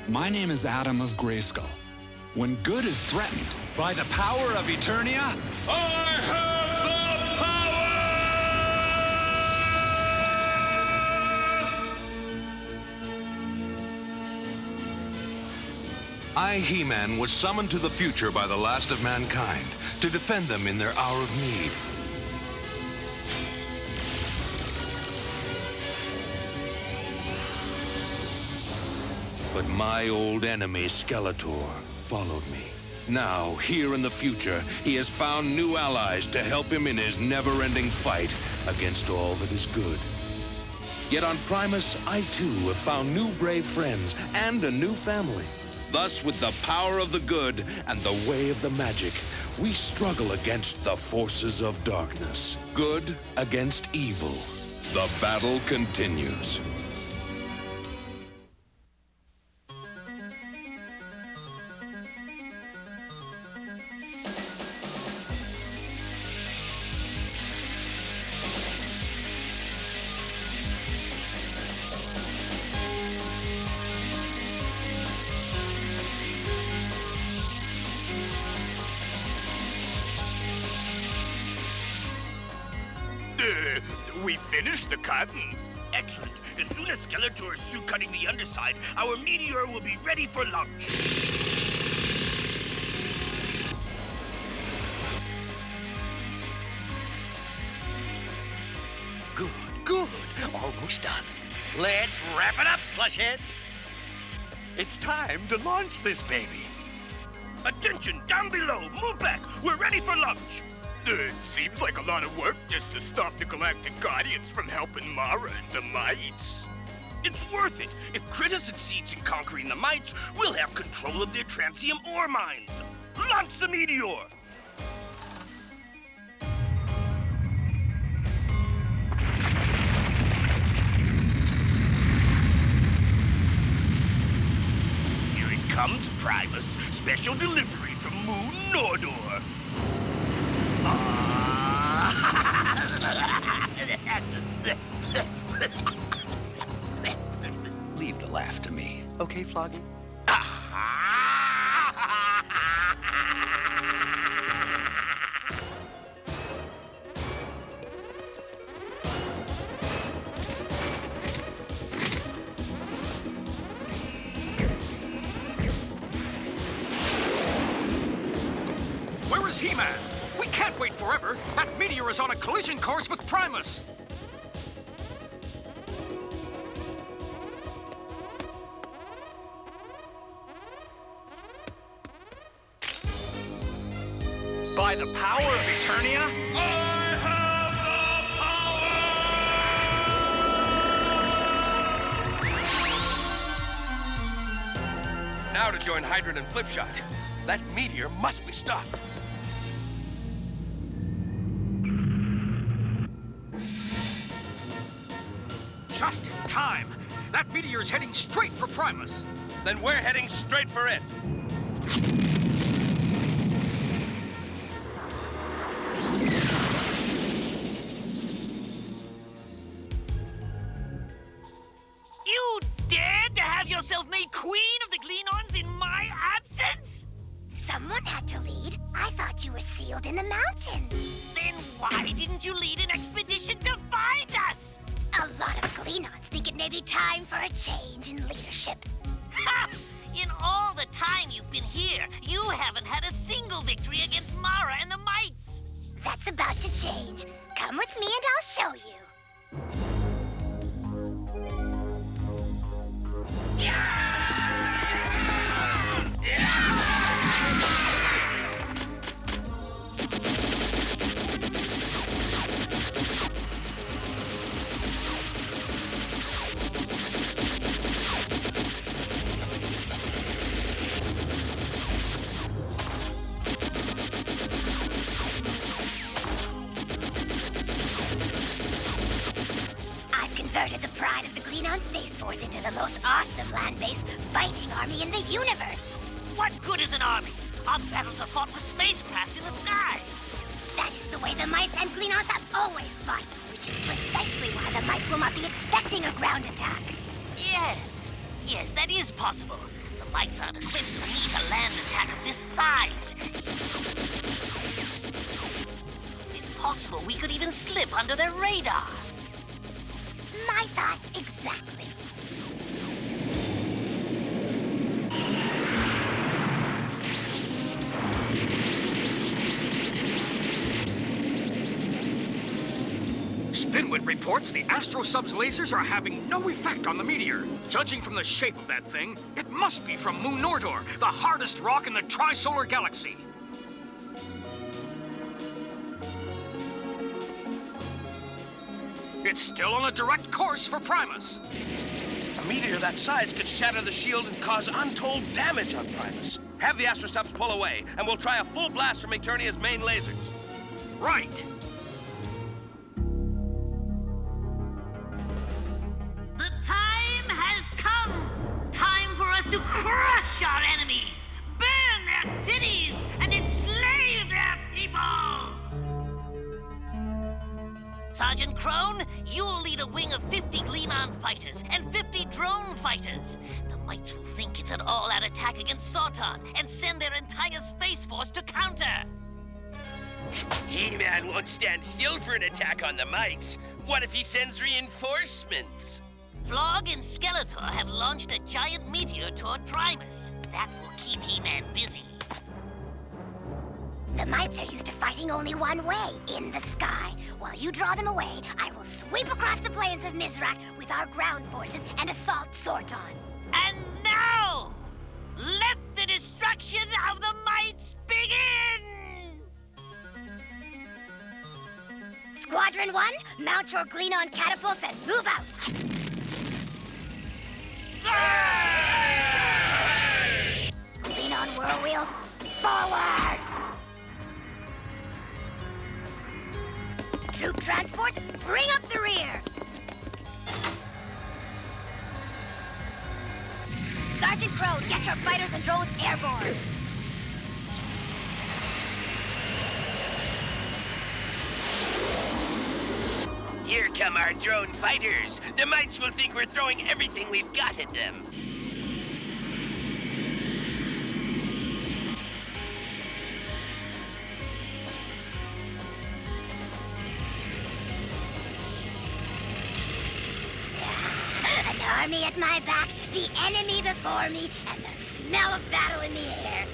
My name is Adam of Grayskull. When good is threatened, by the power of Eternia, I have the power! I, He-Man, was summoned to the future by the last of mankind to defend them in their hour of need. But my old enemy, Skeletor, followed me. Now, here in the future, he has found new allies to help him in his never-ending fight against all that is good. Yet on Primus, I too have found new brave friends and a new family. Thus, with the power of the good and the way of the magic, we struggle against the forces of darkness. Good against evil. The battle continues. We finished the cutting. Excellent. As soon as Skeletor is through cutting the underside, our meteor will be ready for launch. Good. Almost done. Let's wrap it up, Slushhead. It's time to launch this baby. Attention, down below. Move back. We're ready for launch. It seems like a lot of work just to stop the Galactic Guardians from helping Mara and the Mites. It's worth it. If Krita succeeds in conquering the Mites, we'll have control of their Transium ore mines. Launch the meteor! Here it comes, Primus. Special delivery from Moon Nordor. Leave the laugh to me. Okay, Floggy? Where is He-Man? We can't wait forever. That meteor is on a collision course with Primus. By the power of Eternia, I have the power! now to join Hydron and Flipshot. That meteor must be stopped. Just in time. That meteor's heading straight for Primus. Then we're heading straight for it. You dared to have yourself made queen of the Glenons in my absence? Someone had to lead. I thought you were sealed in the mountains. Then why didn't you lead an expedition to find us? A lot of Glenons think it may be time for a change in leadership. Ha! In all the time you've been here, you haven't had a single victory against Mara and the Mites. That's about to change. Come with me and I'll show you. Converted the pride of the Glenon Space Force into the most awesome land-based fighting army in the universe. What good is an army? Our battles are fought with spacecraft in the sky. That is the way the Mites and Glenons have always fought, which is precisely why the Mites will not be expecting a ground attack. Yes, that is possible. The The mites aren't equipped to meet a land attack of this size. It's possible we could even slip under their radar. My thoughts exactly. Spinwit reports the Astrosub's lasers are having no effect on the meteor. Judging from the shape of that thing, it must be from Moon Nordor, the hardest rock in the Tri-Solar Galaxy. It's still on a direct course for Primus. A meteor that size could shatter the shield and cause untold damage on Primus. Have the Astrosubs pull away, and we'll try a full blast from Eternia's main lasers. Right. The time has come! Time for us to crush our enemies, burn their cities, and enslave their people! Sergeant Crone, you'll lead a wing of 50 Gleanon fighters and 50 drone fighters. The mites will think it's an all-out attack against Sorton and send their entire space force to counter. He-Man won't stand still for an attack on the mites. What if he sends reinforcements? Flog and Skeletor have launched a giant meteor toward Primus. That will keep He-Man busy. The mites are used to fighting only one way, in the sky. While you draw them away, I will sweep across the plains of Mizrak with our ground forces and assault Sorton. And now, let the destruction of the mites begin! Squadron 1, mount your Gleanon catapults and move out. Gleanon whirl wheels, forward! Troop transports, bring up the rear! Sergeant Crone, get your fighters and drones airborne! Here come our drone fighters. The mites will think we're throwing everything we've got at them. An army at my back, the enemy before me, and the smell of battle in the air.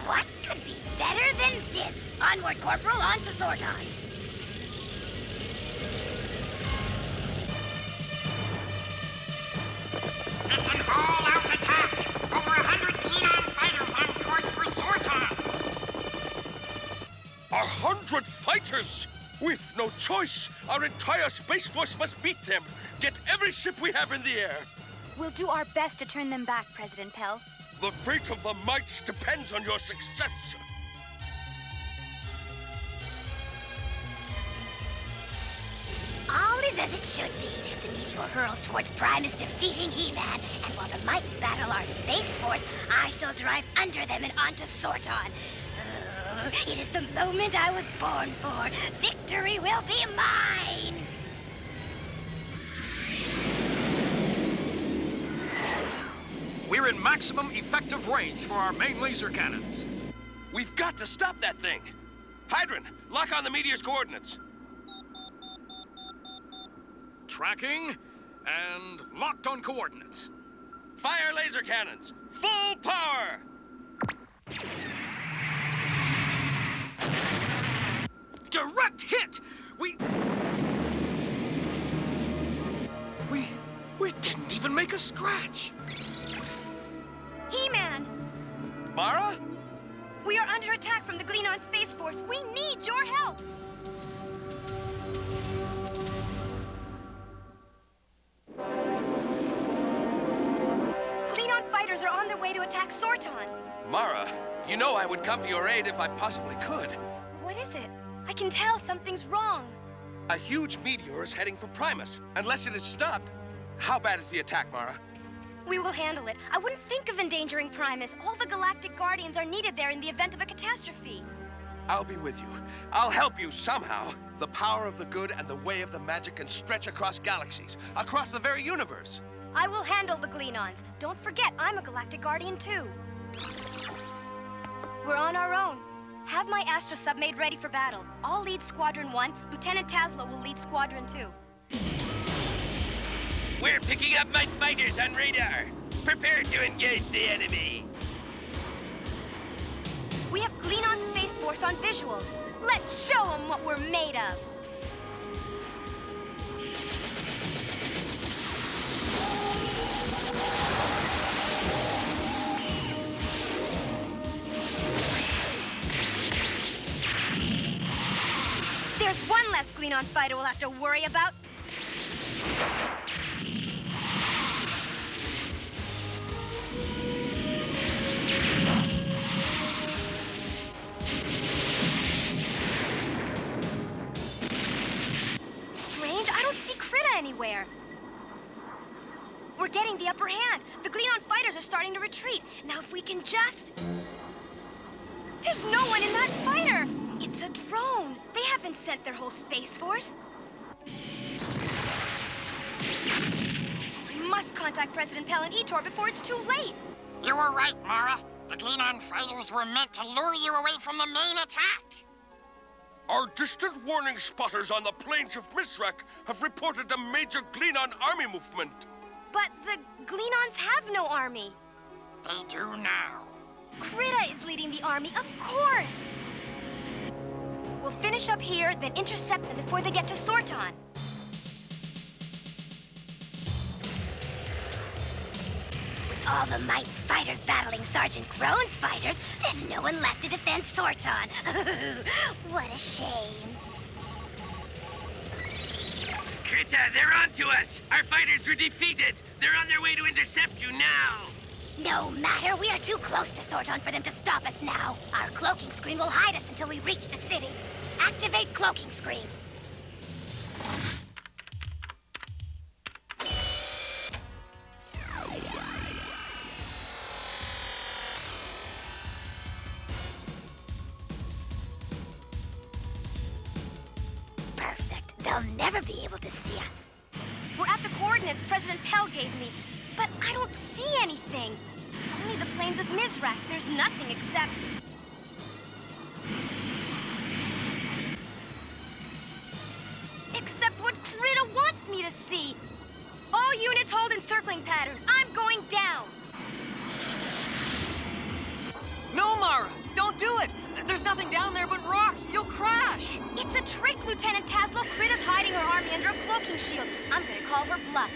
What could be better than this? Onward, Corporal, on to Sorton. It's an all-out attack! Over 100 Gleanon fighters on course for Sorton! 100 fighters! We've no choice. Our entire Space Force must beat them. Get every ship we have in the air. We'll do our best to turn them back, President Pell. The fate of the mites depends on your success. All is as it should be. The meteor hurls towards Primus, defeating He-Man, and while the mites battle our Space Force, I shall drive under them and onto Sorton. It is the moment I was born for. Victory will be mine! We're in maximum effective range for our main laser cannons. We've got to stop that thing. Hydron, lock on the meteor's coordinates. Tracking and locked on coordinates. Fire laser cannons. Full power! Direct hit! We didn't even make a scratch. He-Man! Mara? We are under attack from the Gleanon Space Force. We need your help! Gleanon fighters are on their way to attack Sorton. Mara, you know I would come to your aid if I possibly could. What is it? I can tell something's wrong. A huge meteor is heading for Primus. Unless it is stopped. How bad is the attack, Mara? We will handle it. I wouldn't think of endangering Primus. All the Galactic Guardians are needed there in the event of a catastrophe. I'll be with you. I'll help you somehow. The power of the good and the way of the magic can stretch across galaxies, across the very universe. I will handle the Gleanons. Don't forget, I'm a Galactic Guardian too. We're on our own. Have my Astro Sub made ready for battle. I'll lead Squadron 1. Lieutenant Tasla will lead Squadron 2. We're picking up my fighters on radar. Prepare to engage the enemy. We have Gleanon Space Force on visual. Let's show them what we're made of. There's one less Gleanon fighter we'll have to worry about. Strange, I don't see Krita anywhere. We're getting the upper hand. The Gleanon fighters are starting to retreat. Now if we can just... There's no one in that fighter! It's a drone. They haven't sent their whole space force. I must contact President Pell and Etor before it's too late. You were right, Mara. The Gleanon fighters were meant to lure you away from the main attack. Our distant warning spotters on the plains of Misrak have reported a major Gleanon army movement. But the Gleanons have no army. They do now. Krita is leading the army, of course! We'll finish up here, then intercept them before they get to Sorton. With all the Might's fighters battling Sergeant Groan's fighters, there's no one left to defend Sorton. What a shame. Krita, they're on to us! Our fighters were defeated! They're on their way to intercept you now! No matter, we are too close to Sorton for them to stop us now. Our cloaking screen will hide us until we reach the city. Activate cloaking screen. Perfect. They'll never be able to see us. We're at the coordinates President Pell gave me, but I don't see anything. Only the plains of Misrak. There's nothing except... Except what Krita wants me to see. All units hold encircling pattern. I'm going down. No, Mara! Don't do it! There's nothing down there but rocks! You'll crash! It's a trick, Lieutenant Taslo. Krita's hiding her army under a cloaking shield. I'm gonna call her bluff.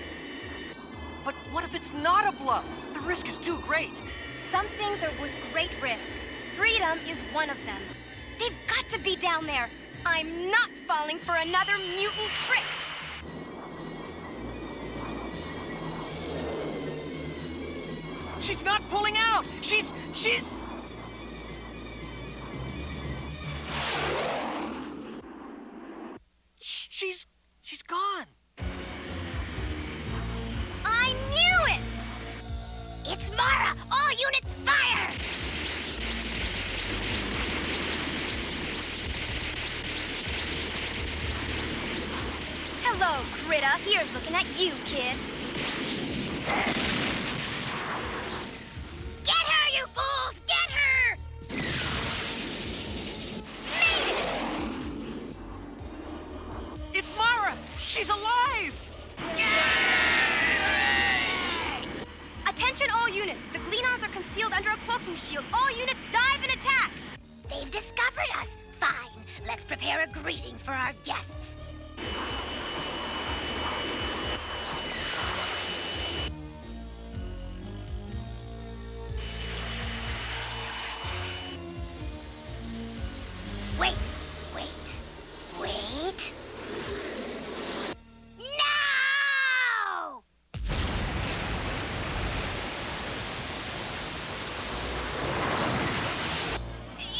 But what if it's not a bluff? The risk is too great. Some things are worth great risk. Freedom is one of them. They've got to be down there. I'm not falling for another mutant trick. She's not pulling out! She's gone. I knew it! It's Mara! All units fire! Hello, Krita. Here's looking at you, kid. Get her, you fools! Get her! Made it! It's Mara! She's alive! Attention all units. The Gleanons are concealed under a cloaking shield. All units dive and attack! They've discovered us. Fine. Let's prepare a greeting for our guests. Wait. No!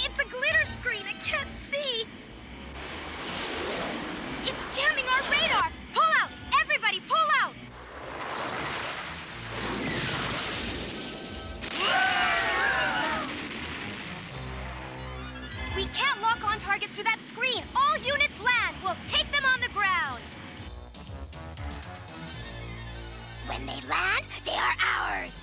It's a glitter screen. I can't see. It's jamming And they are ours.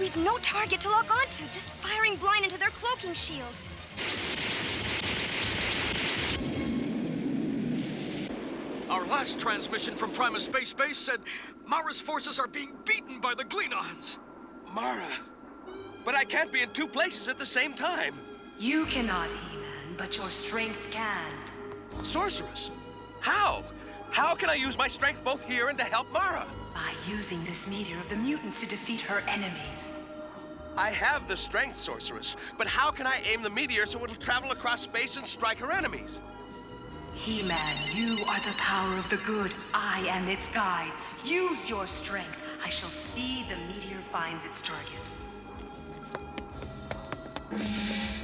We've no target to lock onto, just firing blind into their cloaking shield. Our last transmission from Primus Space Base said Mara's forces are being beaten by the Glenons. Mara, but I can't be in two places at the same time. You cannot, He-Man, but your strength can. Sorceress? How? How can I use my strength both here and to help Mara? By using this meteor of the mutants to defeat her enemies. I have the strength, Sorceress, but how can I aim the meteor so it'll travel across space and strike her enemies? He-Man, you are the power of the good. I am its guide. Use your strength. I shall see the meteor finds its target.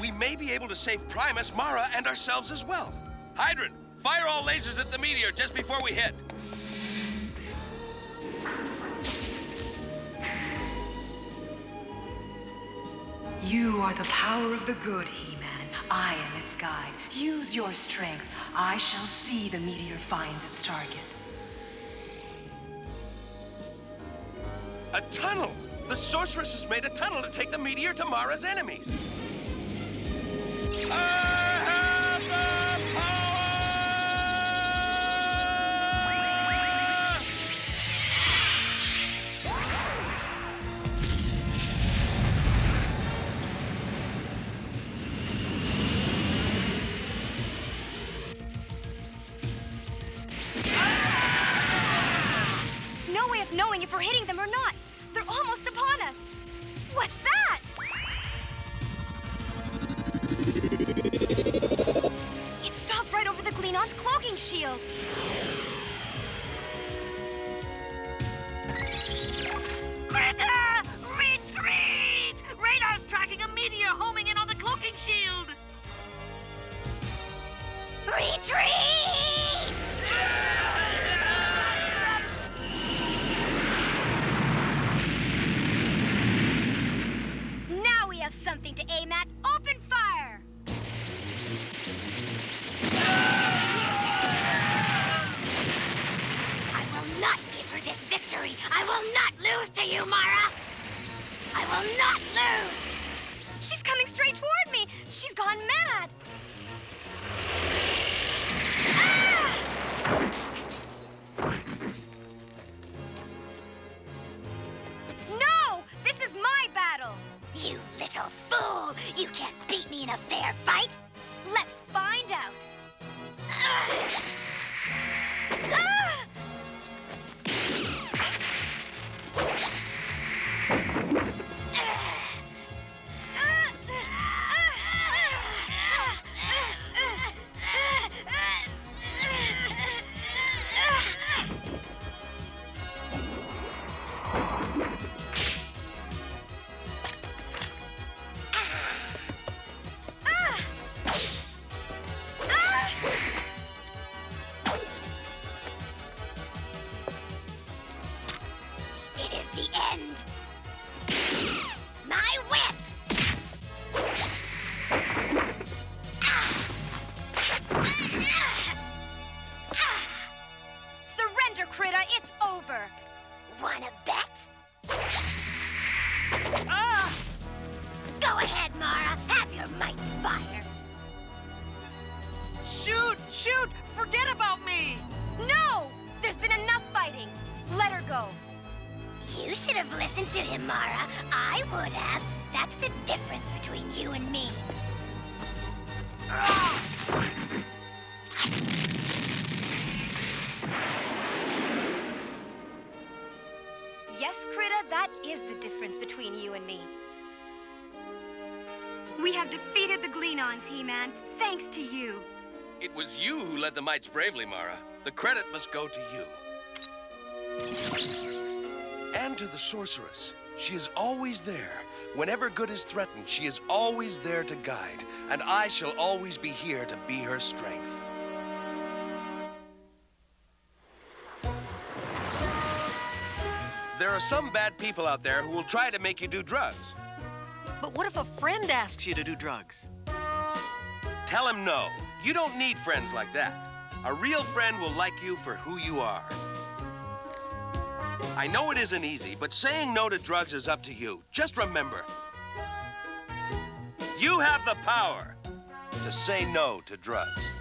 We may be able to save Primus, Mara, and ourselves as well. Hydrant, fire all lasers at the meteor just before we hit. You are the power of the good, He-Man. I am its guide. Use your strength. I shall see the meteor finds its target. A tunnel! The Sorceress has made a tunnel to take the meteor to Mara's enemies. I have the power! No way of knowing if we're hitting them or not. They're almost upon us. What's that? It stopped right over the Glenon's cloaking shield. Critter! Retreat! Radar's tracking a meteor homing in on the cloaking shield. Retreat! Now we have something to aim at. Open fire! I will not give her this victory. I will not lose to you, Mara. I will not lose. She's coming straight toward me. She's gone mad. Ah! No! This is my battle. You little fool! You can't beat me in a fair fight. Let's find out. Ah! It is the end. My whip! Surrender, Critta. It's over. Wanna bet? Ah! Go ahead, Mara. Have your mights fire. Shoot! Shoot! Forget about me! No! There's been enough fighting. Let her go. You should have listened to him, Mara. I would have. That's the difference between you and me. Yes, Critta, that is the difference between you and me. We have defeated the Glenons, He-Man, thanks to you. It was you who led the Mites bravely, Mara. The credit must go to you. And to the Sorceress. She is always there. Whenever good is threatened, she is always there to guide. And I shall always be here to be her strength. there are some bad people out there who will try to make you do drugs. But what if a friend asks you to do drugs? Tell him no. You don't need friends like that. A real friend will like you for who you are. I know it isn't easy, but saying no to drugs is up to you. Just remember, you have the power to say no to drugs.